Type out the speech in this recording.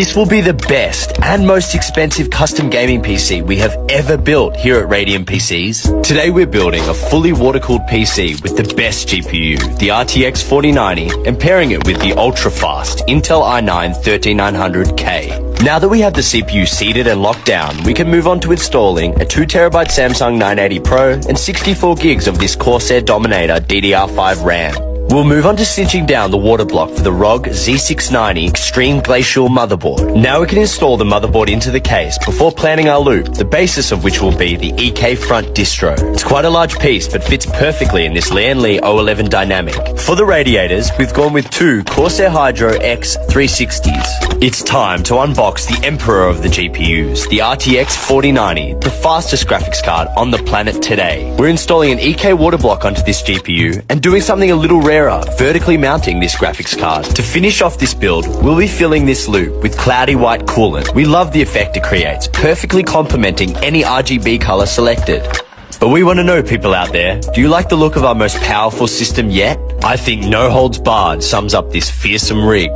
This will be the best and most expensive custom gaming PC we have ever built here at Radiant PCs. Today we're building a fully water-cooled PC with the best GPU, the RTX 4090, and pairing it with the ultra-fast Intel i9 13900K. Now that we have the CPU seated and locked down, we can move on to installing a 2TB Samsung 980 Pro and 64 gigs of this Corsair Dominator DDR5 RAM. We'll move on to cinching down the water block for the ROG Z690 Extreme Glacial motherboard. Now we can install the motherboard into the case before planning our loop, the basis of which will be the EK front distro. It's quite a large piece but fits perfectly in this Lian Li 011 Dynamic. For the radiators, we've gone with two Corsair Hydro X 360s. It's time to unbox the emperor of the GPUs, the RTX 4090, the fastest graphics card on the planet today. We're installing an EK water block onto this GPU and doing something a little rare, vertically mounting this graphics card. To finish off this build, we'll be filling this loop with cloudy white coolant. We love the effect it creates, perfectly complementing any RGB color selected. But we want to know, people out there, do you like the look of our most powerful system yet? I think no holds barred sums up this fearsome rig.